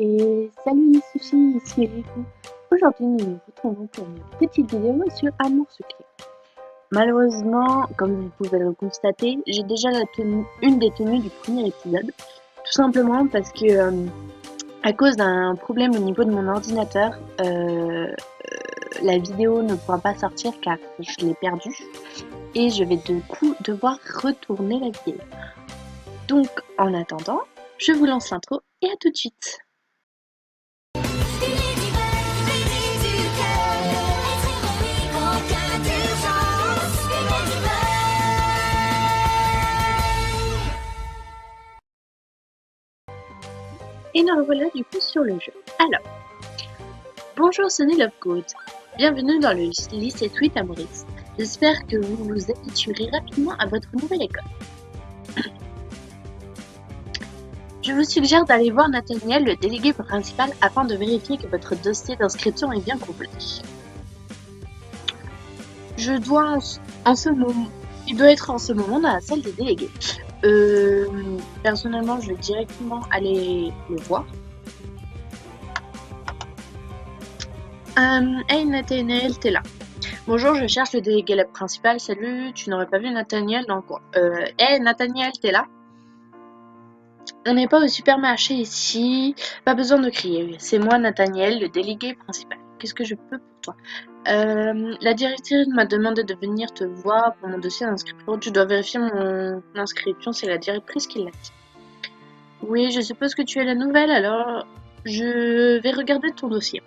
Et salut les sushis, ici Riku. Aujourd'hui, nous nous retrouvons pour une petite vidéo sur Amour secret. Malheureusement, comme vous pouvez le constater, j'ai déjà une des tenues du premier épisode. Tout simplement parce que, à cause d'un problème au niveau de mon ordinateur, la vidéo ne pourra pas sortir car je l'ai perdue. Et je vais du coup devoir retourner la vidéo. Donc, en attendant, je vous lance l'intro et à tout de suite. Et nous revoilà du coup sur le jeu. Alors, bonjour Sunny Lovegood, bienvenue dans le lycée Sweet à Maurice. J'espère que vous vous habituerez rapidement à votre nouvelle école. Je vous suggère d'aller voir Nathaniel, le délégué principal, afin de vérifier que votre dossier d'inscription est bien complet. Il doit être en ce moment dans la salle des délégués. Personnellement, je vais directement aller le voir. Hey Nathaniel, t'es là. Bonjour, je cherche le délégué principal. Salut, tu n'aurais pas vu Nathaniel dans le coin. Hey Nathaniel, t'es là? On n'est pas au supermarché ici. Pas besoin de crier. C'est moi Nathaniel, le délégué principal. Qu'est-ce que je peux pour toi? La directrice m'a demandé de venir te voir pour mon dossier d'inscription. Tu dois vérifier mon inscription, c'est la directrice qui l'a dit. Oui, je suppose que tu es la nouvelle, alors je vais regarder ton dossier.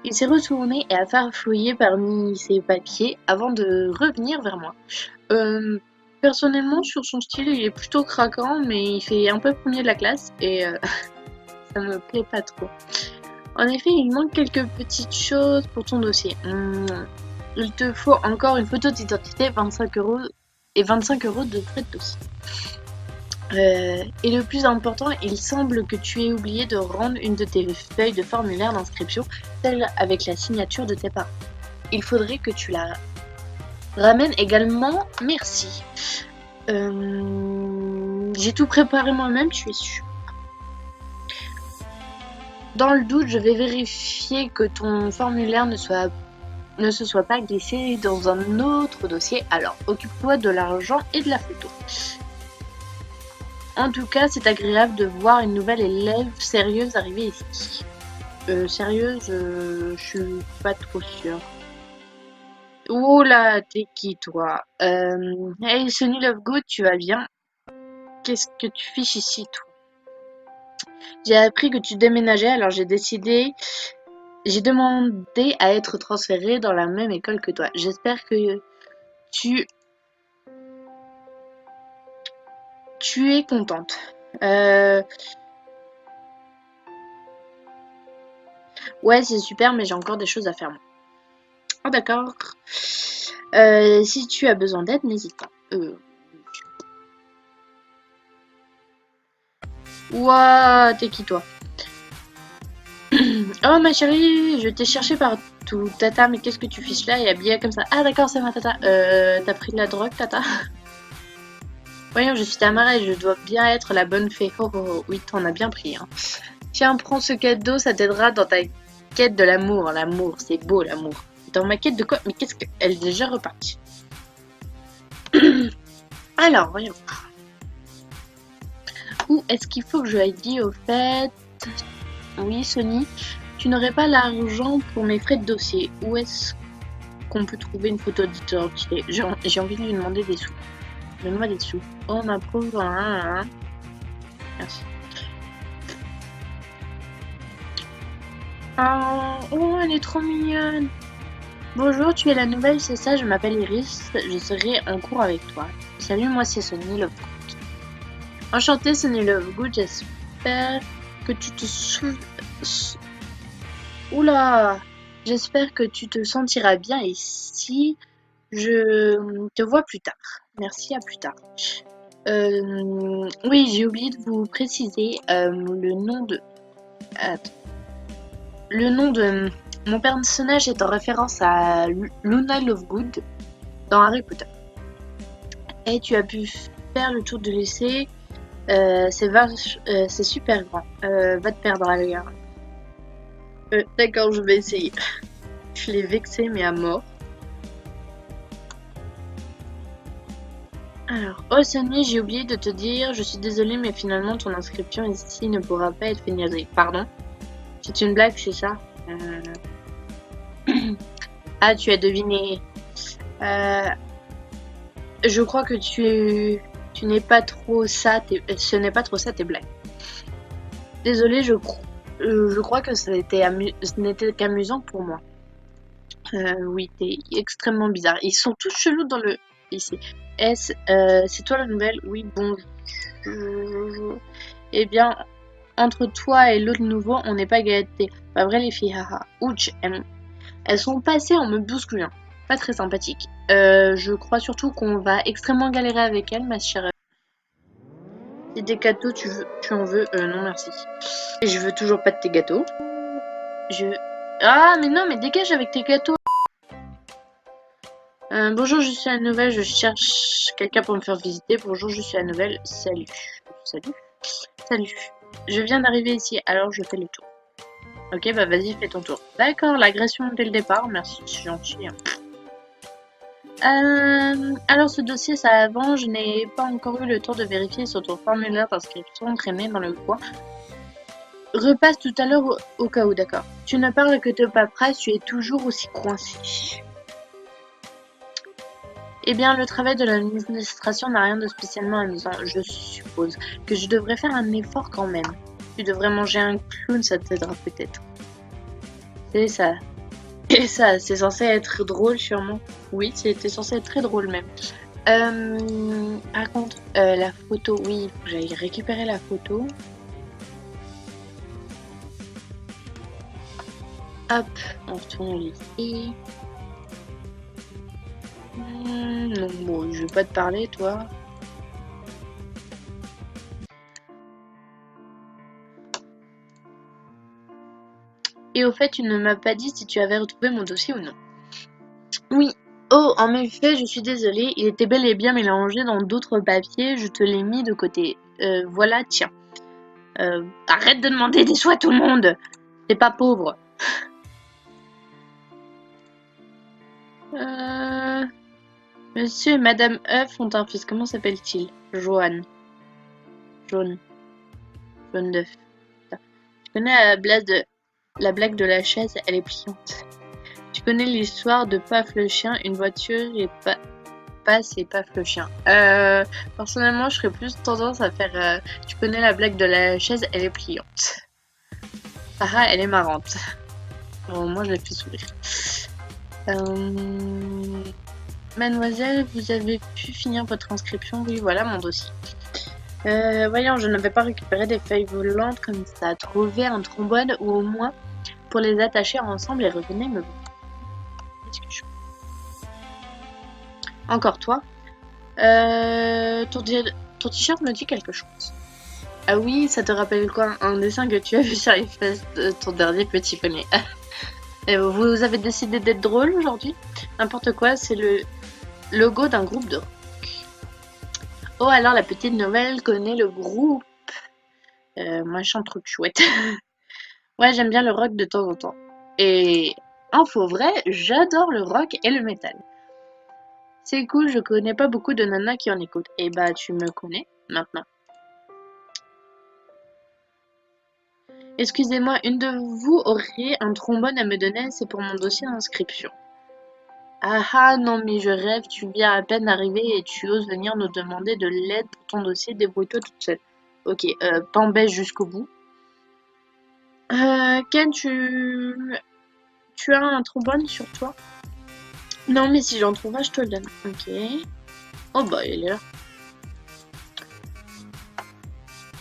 Il s'est retourné et a farfouillé parmi ses papiers avant de revenir vers moi. Personnellement, sur son style, il est plutôt craquant, mais il fait un peu premier de la classe et ça me plaît pas trop. En effet, il manque quelques petites choses pour ton dossier. Il te faut encore une photo d'identité, 25 € et 25 € de frais de dossier. Et le plus important, il semble que tu aies oublié de rendre une de tes feuilles de formulaire d'inscription, celle avec la signature de tes parents. Il faudrait que tu la ramènes également. Merci. J'ai tout préparé moi-même, tu es sûr. Dans le doute, je vais vérifier que ton formulaire ne se soit pas glissé dans un autre dossier. Alors, occupe-toi de l'argent et de la photo. En tout cas, c'est agréable de voir une nouvelle élève sérieuse arriver ici. Sérieuse, je suis pas trop sûre. Oh là, t'es qui toi? Hey Sunny Lovegood, tu vas bien? Qu'est-ce que tu fiches ici, toi? J'ai appris que tu déménageais, alors j'ai demandé à être transférée dans la même école que toi. J'espère que tu es contente. Ouais, c'est super, mais j'ai encore des choses à faire. Oh, d'accord. Si tu as besoin d'aide, n'hésite pas. Ouah, t'es qui toi? Oh ma chérie, je t'ai cherché partout. Tata, mais qu'est-ce que tu fiches là et habillée comme ça? Ah d'accord, c'est ma tata. T'as pris de la drogue, tata? Voyons, je suis ta marraine, je dois bien être la bonne fée. Oh, oh, oh. Oui, t'en as bien pris. Hein. Tiens, prends ce cadeau, ça t'aidera dans ta quête de l'amour. L'amour, c'est beau l'amour. Dans ma quête de quoi? Mais qu'est-ce qu'elle est déjà repartie? Alors, voyons. Où est-ce qu'il faut que je aille au fait? Oui, Sony, tu n'aurais pas l'argent pour mes frais de dossier. Où est-ce qu'on peut trouver une photo d'identité? J'ai envie de lui demander des sous. Donne-moi des sous. Oh, ma pauvre. Hein. Merci. Oh, elle est trop mignonne. Bonjour, tu es la nouvelle, c'est ça? Je m'appelle Iris. Je serai en cours avec toi. Salut, moi c'est Sunny Lovegood. Enchantée, Sunny Lovegood. J'espère que tu te Oula! J'espère que tu te sentiras bien ici. Je te vois plus tard. Merci, à plus tard. Oui, j'ai oublié de vous préciser le nom de... Attends. Le nom de mon personnage est en référence à Luna Lovegood dans Harry Potter. Et tu as pu faire le tour de lycée. C'est super grand. Va te perdre ailleurs. D'accord, je vais essayer. Je l'ai vexé, mais à mort. Alors, oh Sonny, j'ai oublié de te dire, je suis désolée, mais finalement ton inscription ici ne pourra pas être finalisée. Pardon? C'est une blague, c'est ça? Ah, tu as deviné. Je crois que tu n'es pas trop ça, ce n'est pas trop ça tes blagues. Désolée, je crois que ce n'était qu'amusant pour moi. Oui, t'es extrêmement bizarre. Ils sont tous chelous dans le... Ici. C'est toi la nouvelle? Oui, bon. Eh bien, entre toi et l'autre nouveau, on n'est pas égalité. Pas vrai les filles, haha. Ouch, elles sont passées en me bousculant. Pas très sympathique. Je crois surtout qu'on va extrêmement galérer avec elles, ma chère. Si des gâteaux tu en veux, non merci. Et je veux toujours pas de tes gâteaux. Ah mais non, mais dégage avec tes gâteaux. Bonjour, je suis la nouvelle, je cherche quelqu'un pour me faire visiter. Bonjour, je suis la nouvelle. Salut. Salut. Salut. Je viens d'arriver ici, alors je fais le tour. Ok, bah vas-y, fais ton tour. D'accord, l'agression dès le départ, merci, c'est gentil. Alors ce dossier, ça avance, je n'ai pas encore eu le temps de vérifier sur ton formulaire d'inscription traîné dans le coin. Repasse tout à l'heure au cas où, d'accord. Tu ne parles que de paperasse, tu es toujours aussi coincé. Eh bien, le travail de l'administration n'a rien de spécialement amusant. Je suppose que je devrais faire un effort quand même. Tu devrais manger un clown, ça t'aidera peut-être. C'est ça. Et ça, c'est censé être drôle sûrement. Oui, c'était censé être très drôle même. Par contre, la photo, oui, il faut que j'aille récupérer la photo. Hop, on retourne au lycée. Non, bon, je vais pas te parler, toi. Et au fait, tu ne m'as pas dit si tu avais retrouvé mon dossier ou non. Oui. Oh, en effet, je suis désolée. Il était bel et bien mélangé dans d'autres papiers. Je te l'ai mis de côté. Voilà, tiens. Arrête de demander des sous à tout le monde. T'es pas pauvre. Monsieur et Madame Huff ont un fils. Comment s'appelle-t-il? Johan. Jaune. Jaune d'œuf. Tu connais la blague de la chaise, elle est pliante. Tu connais l'histoire de Paf le chien, une voiture et passe et Paf le chien. Personnellement, je serais plus tendance à faire... tu connais la blague de la chaise, elle est pliante. Ah, elle est marrante. Bon, moi, je l'ai fait sourire. Mademoiselle, vous avez pu finir votre inscription? Oui, voilà mon dossier. Voyons, je n'avais pas récupéré des feuilles volantes comme ça. Trouver un trombone ou au moins pour les attacher ensemble et revenez me voir. Encore toi. Ton t-shirt me dit quelque chose. Ah oui, ça te rappelle quoi? Un dessin que tu as vu sur les fesses de ton dernier petit poney. Vous avez décidé d'être drôle aujourd'hui? N'importe quoi, c'est le logo d'un groupe de rock. Oh, alors la petite nouvelle connaît le groupe. Moi, je chante truc chouette. Ouais, j'aime bien le rock de temps en temps. Et info vrai, j'adore le rock et le métal. C'est cool, je connais pas beaucoup de nanas qui en écoutent. Et bah, tu me connais maintenant. Excusez-moi, une de vous aurait un trombone à me donner, c'est pour mon dossier d'inscription. Ah ah, non mais je rêve, tu viens à peine d'arriver et tu oses venir nous demander de l'aide pour ton dossier, débrouille-toi toute seule. Ok, t'embêches jusqu'au bout. Ken, tu as un trombone sur toi? Non, mais si j'en trouve un, je te le donne. Ok. Oh bah, il est là.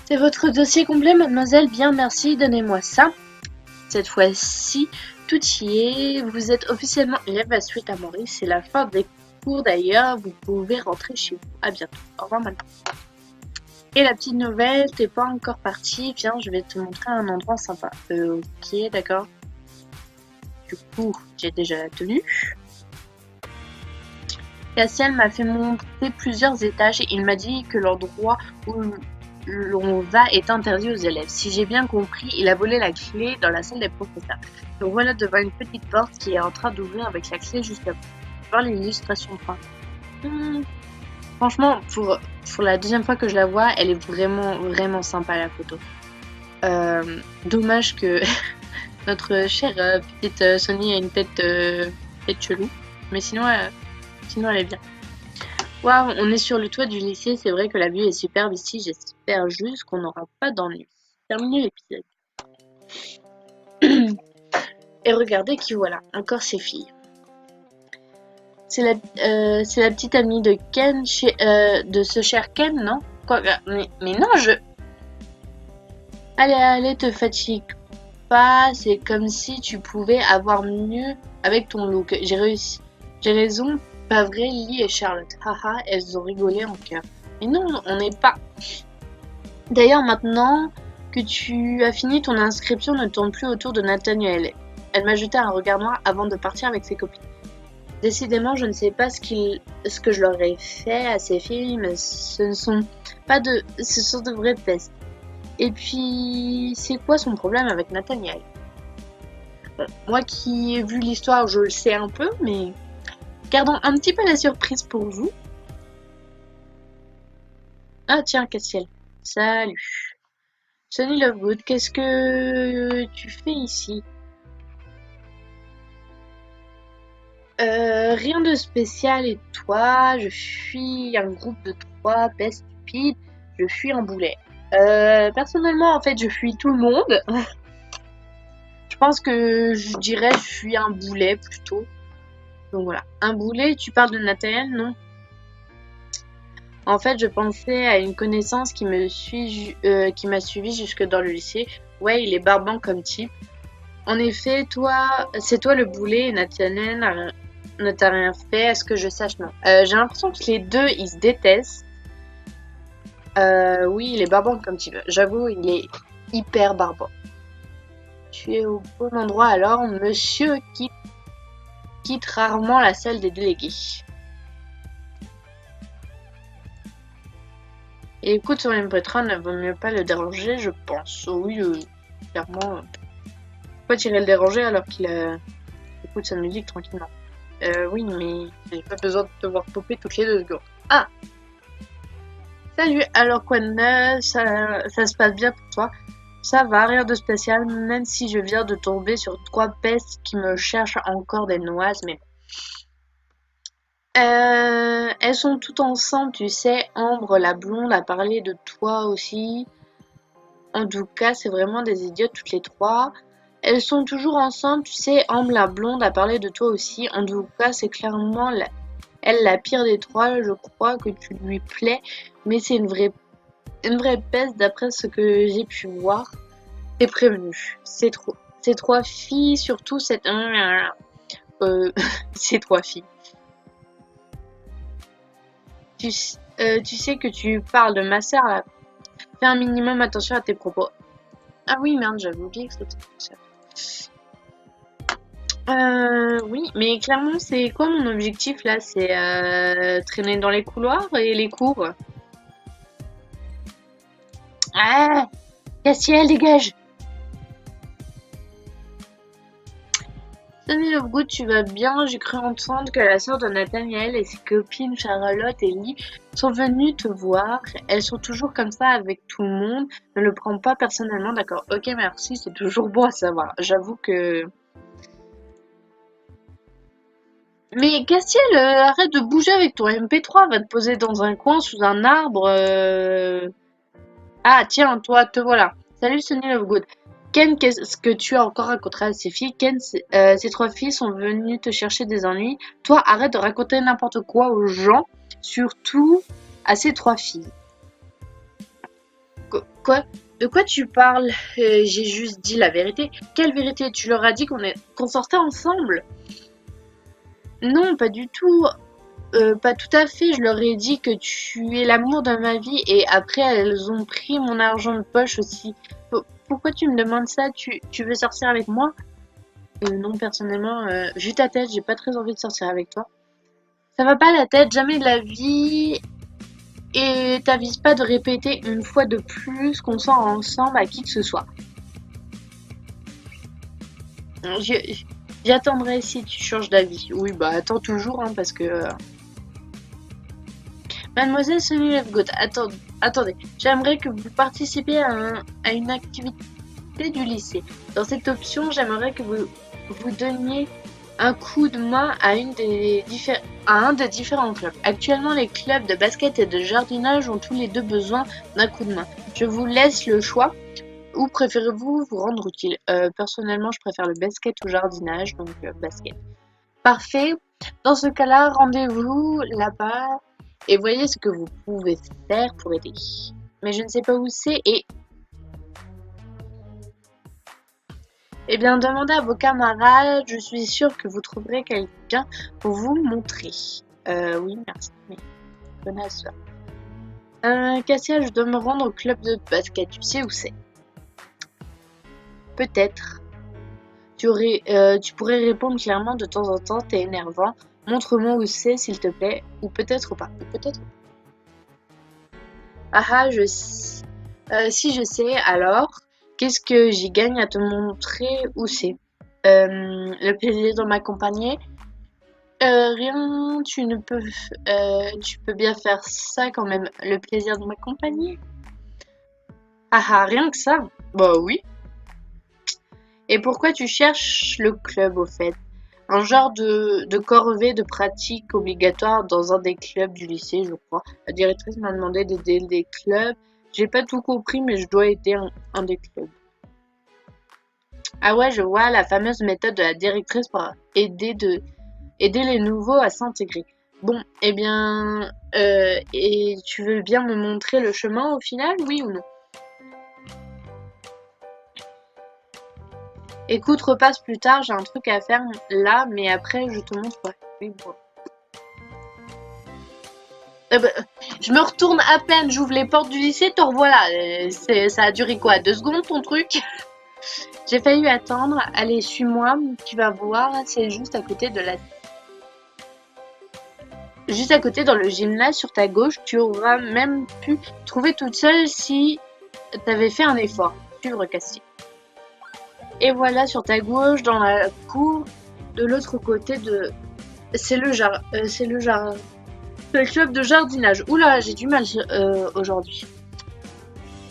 C'est votre dossier complet, mademoiselle? Bien, merci, donnez-moi ça. Cette fois-ci, tout y est. Vous êtes officiellement élève à suite à Maurice. C'est la fin des cours d'ailleurs. Vous pouvez rentrer chez vous. À bientôt. Au revoir maintenant. Et la petite nouvelle, t'es pas encore partie. Viens, je vais te montrer un endroit sympa. Ok, d'accord. Du coup, j'ai déjà la tenue. Cassiel m'a fait monter plusieurs étages et il m'a dit que l'endroit où l'on va est interdit aux élèves. Si j'ai bien compris, il a volé la clé dans la salle des professeurs. Donc voilà devant une petite porte qui est en train d'ouvrir avec la clé juste après. Voir l'illustration de franchement, pour la deuxième fois que je la vois, elle est vraiment sympa la photo. Dommage que notre chère petite Sony a une tête chelou. Mais sinon elle est bien. Waouh, on est sur le toit du lycée. C'est vrai que la vue est superbe ici. J'espère juste qu'on n'aura pas d'ennui. Terminé l'épisode. Et regardez qui voilà, encore ces filles. C'est la petite amie de Ken, de ce cher Ken, non? Quoi, mais non, Allez, te fatigue pas. C'est comme si tu pouvais avoir mieux avec ton look. J'ai réussi. J'ai raison, pas vrai, Lee et Charlotte. Haha, elles ont rigolé en cœur. Mais non, on n'est pas. D'ailleurs, maintenant que tu as fini ton inscription, ne tourne plus autour de Nathaniel. Elle m'a jeté un regard noir avant de partir avec ses copines. Décidément, je ne sais pas ce que je leur ai fait à ces filles, mais ce sont de vraies pestes. Et puis, c'est quoi son problème avec Nathaniel? Bon, moi qui ai vu l'histoire, je le sais un peu, mais gardons un petit peu la surprise pour vous. Ah tiens, Castiel. Salut. Sunny Lovegood, qu'est-ce que tu fais ici? Rien de spécial et toi? Je suis un groupe de 3 pestes stupides. Je suis un boulet. Personnellement, en fait, je fuis tout le monde. Je pense que je dirais je suis un boulet plutôt. Donc voilà. Un boulet, tu parles de Nathaniel, non? En fait, je pensais à une connaissance qui m'a suivi jusque dans le lycée. Ouais, il est barbant comme type. En effet, c'est toi le boulet et Nathaniel ne t'a rien fait, à ce que je sache, non. J'ai l'impression que les deux, ils se détestent. Oui, il est barbant comme type. J'avoue, il est hyper barbant. Tu es au bon endroit alors, monsieur quitte rarement la salle des délégués. Et écoute sur MP3, ne vaut mieux pas le déranger, je pense. Oui, clairement. Pourquoi tirer le déranger alors qu'il écoute sa musique tranquillement? Oui, mais j'ai pas besoin de te voir popper toutes les 2 secondes. Ah! Salut, alors quoi de neuf? Ça se passe bien pour toi? Ça va, rien de spécial, même si je viens de tomber sur 3 pestes qui me cherchent encore des noises, mais elles sont toutes ensemble, tu sais. Ambre, la blonde, a parlé de toi aussi. En tout cas, c'est vraiment des idiotes toutes les 3. Elles sont toujours ensemble, tu sais. Ambre, la blonde, a parlé de toi aussi. En tout cas, c'est clairement elle la pire des 3. Je crois que tu lui plais, mais c'est une vraie peste d'après ce que j'ai pu voir. T'es prévenu, c'est trop. Ces 3 filles, surtout cette... ces 3 filles. Tu sais que tu parles de ma sœur là. Fais un minimum attention à tes propos. Ah oui, merde, j'avais oublié que c'était ça. Oui, mais clairement, c'est quoi mon objectif là? C'est traîner dans les couloirs et les cours. Ah, Castiel, dégage! Sunny Lovegood, tu vas bien? J'ai cru entendre que la sœur de Nathaniel et ses copines Charlotte et Lee sont venues te voir. Elles sont toujours comme ça avec tout le monde. Ne le prends pas personnellement, d'accord? Ok, merci, c'est toujours bon à savoir. J'avoue que... Mais Castiel, arrête de bouger avec ton MP3, va te poser dans un coin sous un arbre. Ah tiens, toi, te voilà. Salut Sunny Lovegood. Ken, qu'est-ce que tu as encore raconté à ces filles? Ken, ces 3 filles sont venues te chercher des ennuis. Toi, arrête de raconter n'importe quoi aux gens, surtout à ces 3 filles. Quoi? De quoi tu parles? J'ai juste dit la vérité. Quelle vérité? Tu leur as dit qu'on sortait ensemble? Non, pas du tout. Pas tout à fait. Je leur ai dit que tu es l'amour de ma vie et après elles ont pris mon argent de poche aussi. Pourquoi tu me demandes ça? Tu veux sortir avec moi? Non, personnellement, vu ta tête, j'ai pas très envie de sortir avec toi. Ça va pas la tête, jamais de la vie. Et t'avises pas de répéter une fois de plus qu'on sort ensemble à qui que ce soit. Je- J'attendrai si tu changes d'avis. Oui, bah attends toujours, hein, parce que... Mademoiselle Sunny Lovegood, attendez. J'aimerais que vous participiez à une activité du lycée. Dans cette option, j'aimerais que vous donniez un coup de main à un des différents clubs. Actuellement, les clubs de basket et de jardinage ont tous les deux besoin d'un coup de main. Je vous laisse le choix. Où préférez-vous vous rendre utile? Personnellement, je préfère le basket au jardinage, donc basket. Parfait. Dans ce cas-là, rendez-vous là-bas et voyez ce que vous pouvez faire pour aider. Mais je ne sais pas où c'est et eh bien, demandez à vos camarades, je suis sûre que vous trouverez quelqu'un pour vous montrer. Oui, merci, mais connasse. Cassia, je dois me rendre au club de basket, tu sais où c'est? Peut-être. Tu pourrais répondre clairement de temps en temps, t'es énervant. Montre-moi où c'est, s'il te plaît, ou peut-être pas. Ou peut-être. Ah ah, si je sais, alors, qu'est-ce que j'y gagne à te montrer où c'est? Le plaisir de m'accompagner. Rien, tu peux bien faire ça quand même. Le plaisir de m'accompagner. Ah ah, rien que ça. Bah oui. Et pourquoi tu cherches le club au fait? Un genre de corvée de pratique obligatoire dans un des clubs du lycée, je crois. La directrice m'a demandé d'aider des clubs. J'ai pas tout compris, mais je dois aider un des clubs. Ah ouais, je vois la fameuse méthode de la directrice pour aider les nouveaux à s'intégrer. Bon, eh bien, et tu veux bien me montrer le chemin au final, oui ou non? Écoute, repasse plus tard, j'ai un truc à faire là, mais après je te montre. Ouais. Oui, bon. Ben, je me retourne à peine, j'ouvre les portes du lycée, te revoilà. Ça a duré quoi? 2 secondes ton truc? J'ai failli attendre. Allez, suis-moi, tu vas voir, c'est juste à côté dans le gymnase sur ta gauche. Tu auras même pu trouver toute seule si t'avais fait un effort. Suivre Cassie. Et voilà, sur ta gauche, dans la cour, de l'autre côté de... C'est le club de jardinage. Oula, j'ai du mal aujourd'hui.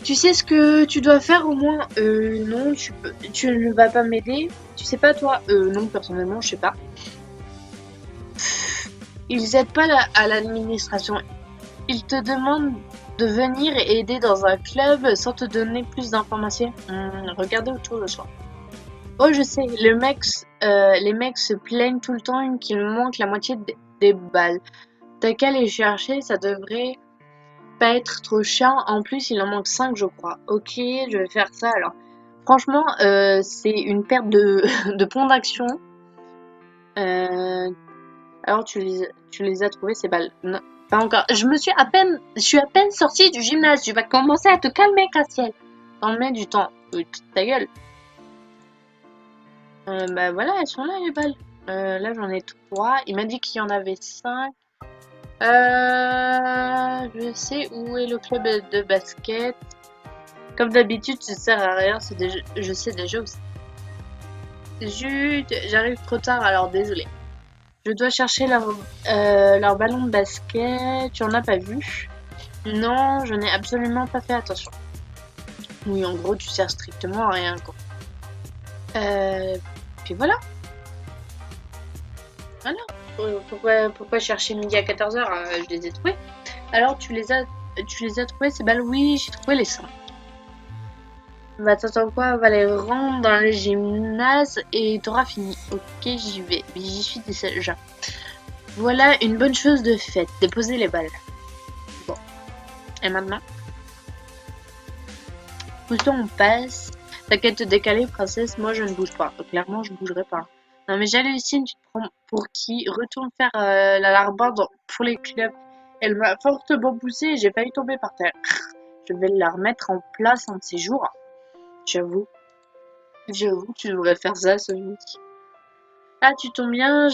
Tu sais ce que tu dois faire au moins? Non, tu ne vas pas m'aider? Tu sais pas toi? Non, personnellement, je sais pas. Ils aident pas à l'administration. Ils te demandent de venir et aider dans un club sans te donner plus d'informations. Regardez autour le soir. Oh, je sais, les mecs se plaignent tout le temps qu'il manque la moitié des balles. T'as qu'à les chercher, ça devrait pas être trop chiant. En plus, il en manque 5, je crois. Ok, je vais faire ça alors. Franchement, c'est une perte de points d'action. Euh, alors, tu les as trouvés, ces balles? Non, pas encore. Je suis à peine sortie du gymnase. Tu vas commencer à te calmer, Cassiel. T'en mets du temps. Oui, ta gueule. Bah voilà, elles sont là, les balles. Là, j'en ai 3. Il m'a dit qu'il y en avait 5. Je sais où est le club de basket. Comme d'habitude, ça sert à rien. Je sais déjà où c'est. Zut, j'arrive trop tard, alors désolé. Je dois chercher leur ballon de basket. Tu en as pas vu? Non, je n'ai absolument pas fait attention. Oui, en gros, tu sers strictement à rien, quoi. Euh, Puis voilà. Voilà. Pourquoi chercher midi à 14h? Je les ai trouvés. Alors, tu les as trouvés, ces balles? Oui, j'ai trouvé les 5. Bah t'attends quoi? On va les rendre dans le gymnase et t'auras fini. Ok, j'y vais. J'y suis déjà. Voilà une bonne chose de faite. Déposer les balles. Bon. Et maintenant? Où est-ce qu'on passe? T'inquiète te décaler, princesse. Moi, je ne bouge pas. Clairement, je bougerai pas. Non, mais j'hallucine. Tu te prends pour qui? Retourne faire la larbin pour les clubs. Elle m'a fortement poussé et j'ai failli tomber par terre. Je vais la remettre en place un de ces jours. J'avoue. J'avoue, tu devrais faire ça, Sonic. Ah, tu tombes bien,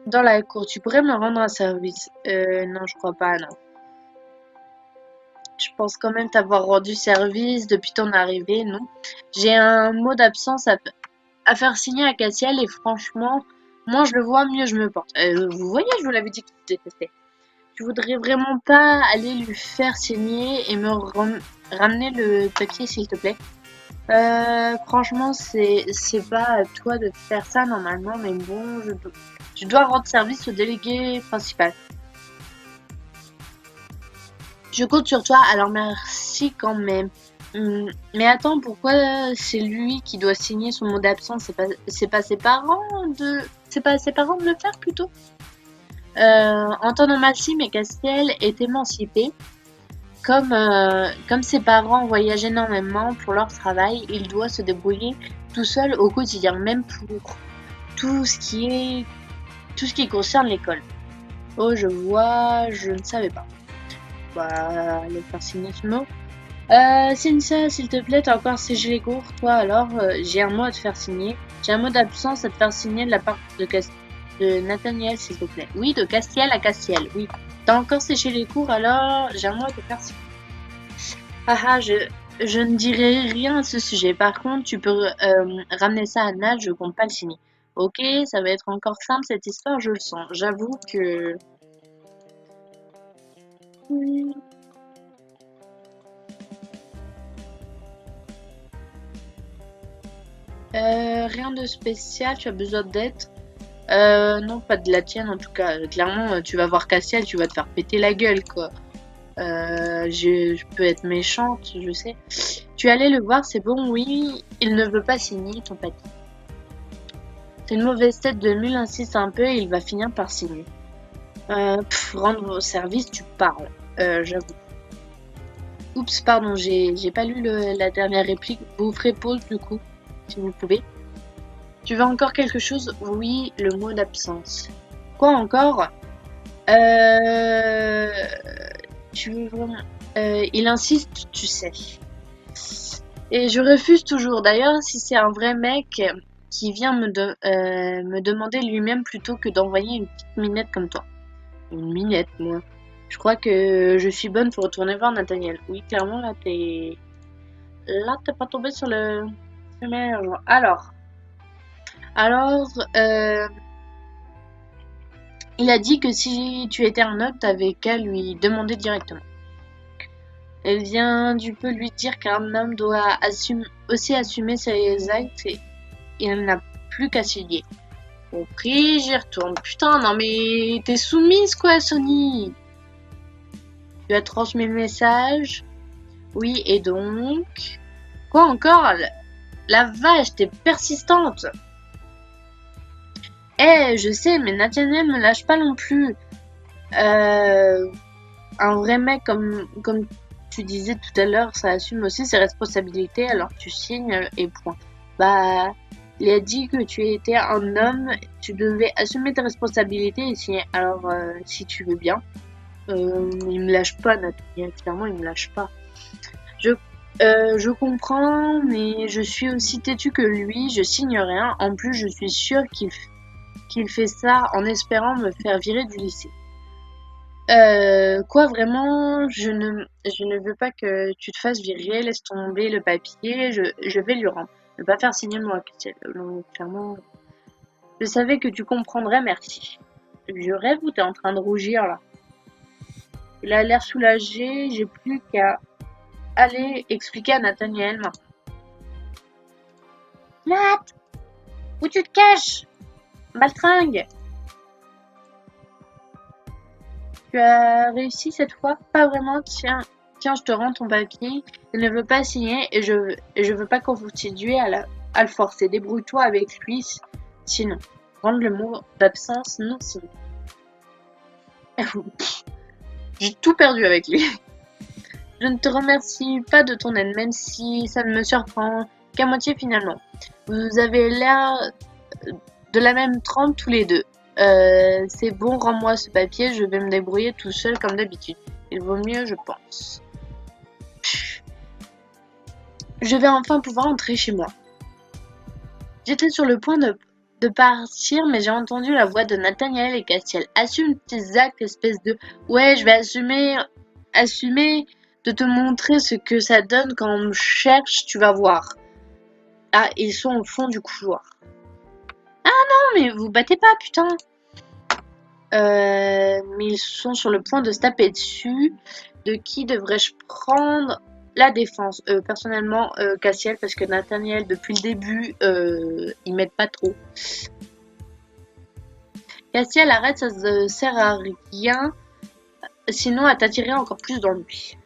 dans la cour. Tu pourrais me rendre un service? Non, je crois pas, non. Je pense quand même t'avoir rendu service depuis ton arrivée, non? J'ai un mot d'absence à faire signer à Cassiel et franchement, moins je le vois, mieux je me porte. Vous voyez, je vous l'avais dit que tu détestais. Tu voudrais vraiment pas aller lui faire signer et me ramener le papier, s'il te plaît? Franchement, c'est pas à toi de faire ça normalement, mais bon, je dois rendre service au délégué principal. Je compte sur toi, alors merci quand même. Mais attends, pourquoi c'est lui qui doit signer son mot d'absence? C'est pas ses parents c'est pas à ses parents de le faire plutôt? En temps normal, si, mais Castiel est émancipé. Comme ses parents voyagent énormément pour leur travail, il doit se débrouiller tout seul au quotidien, même pour tout ce qui est, tout ce qui concerne l'école. Oh, je vois, je ne savais pas. Bah, aller faire signer ce mot. Cynthia, s'il te plaît, t'as encore séché les cours, toi alors, j'ai un mot à te faire signer. J'ai un mot d'absence à te faire signer de la part de Nathaniel, s'il te plaît. Oui, de Castiel à Castiel, oui. T'as encore séché les cours, alors j'ai un mot à te faire signer. Ah, je ne dirai rien à ce sujet. Par contre, tu peux ramener ça à Nat, je compte pas le signer. Ok, ça va être encore simple cette histoire, je le sens. J'avoue que... Hmm, rien de spécial, tu as besoin d'aide. Non, pas de la tienne en tout cas. Clairement, tu vas voir Cassiel, tu vas te faire péter la gueule, quoi. Je peux être méchante, je sais. Tu es allé le voir, c'est bon, oui. Il ne veut pas signer ton papier. C'est une mauvaise tête de mule, insiste un peu et il va finir par signer. Rendre vos services, tu parles. J'avoue. Oups, pardon, j'ai pas lu la dernière réplique. Vous ferez pause du coup, si vous pouvez. Tu veux encore quelque chose? Oui, le mot d'absence. Quoi encore? Euh... Tu veux vraiment... il insiste, tu sais. Et je refuse toujours. D'ailleurs, si c'est un vrai mec qui vient me demander lui-même plutôt que d'envoyer une petite minette comme toi. Une minette, moi. Je crois que je suis bonne pour retourner voir Nathaniel. Oui, clairement, là, t'es... Là, t'es pas tombé sur le meilleur joueur. Alors, il a dit que si tu étais un homme, t'avais qu'à lui demander directement. Elle vient du peu lui dire qu'un homme doit aussi assumer ses actes et elle n'a plus qu'à s'y lier. Compris, j'y retourne. Putain, non mais t'es soumise quoi, Sony? Tu as transmis le message? Oui, et donc? Quoi encore? La vache, t'es persistante. Je sais, mais Nathaniel me lâche pas non plus. Un vrai mec comme tu disais tout à l'heure, ça assume aussi ses responsabilités, alors tu signes et point. Bah, il a dit que tu étais un homme, tu devais assumer tes responsabilités et signer. Alors, si tu veux bien. Il me lâche pas, Nathaniel, clairement, il me lâche pas. Je, je comprends, mais je suis aussi têtue que lui, je signe rien. En plus, je suis sûre qu'il fait ça en espérant me faire virer du lycée. Quoi vraiment, je ne veux pas que tu te fasses virer, laisse tomber le papier, je vais lui rendre. Ne pas faire signer le mot officiel. Donc, clairement, je savais que tu comprendrais, merci. Je rêve ou t'es en train de rougir là? Il a l'air soulagé, j'ai plus qu'à aller expliquer à Nathaniel maintenant. Nat, où tu te caches? Maltringue! Tu as réussi cette fois? Pas vraiment, tiens, je te rends ton papier. Il ne veut pas signer et je veux pas qu'on continue à le forcer. Débrouille-toi avec lui, sinon. Rendre le mot d'absence non signé. J'ai tout perdu avec lui. Je ne te remercie pas de ton aide, même si ça ne me surprend qu'à moitié finalement. Vous avez l'air de la même trempe tous les deux. C'est bon, rends-moi ce papier, je vais me débrouiller tout seul comme d'habitude. Il vaut mieux, je pense. Je vais enfin pouvoir entrer chez moi. J'étais sur le point de partir, mais j'ai entendu la voix de Nathaniel et Castiel. Assume tes actes, espèce de... Ouais, je vais assumer de te montrer ce que ça donne quand on me cherche, tu vas voir. Ah, ils sont au fond du couloir. Ah non, mais vous battez pas, putain. Mais ils sont sur le point de se taper dessus. De qui devrais-je prendre la défense? Personnellement, Cassiel, parce que Nathaniel, depuis le début, il m'aide pas trop. Cassiel, arrête, ça ne sert à rien, sinon à t'attirer encore plus d'ennuis.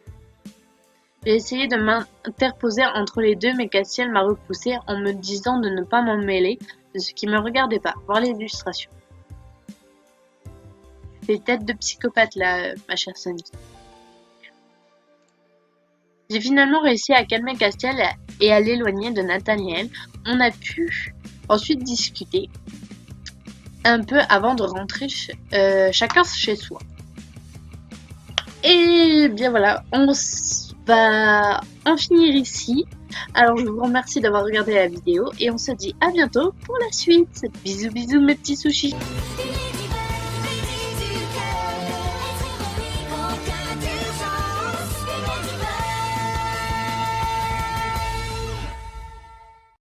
J'ai essayé de m'interposer entre les deux, mais Cassiel m'a repoussé en me disant de ne pas m'en mêler de ce qui me regardait pas. Voir l'illustration. Tu fais tête de psychopathe là, ma chère Sonny. J'ai finalement réussi à calmer Castiel et à l'éloigner de Nathaniel. On a pu ensuite discuter un peu avant de rentrer chacun chez soi. Et bien voilà, on va en finir ici. Alors je vous remercie d'avoir regardé la vidéo et on se dit à bientôt pour la suite. Bisous bisous mes petits sushis.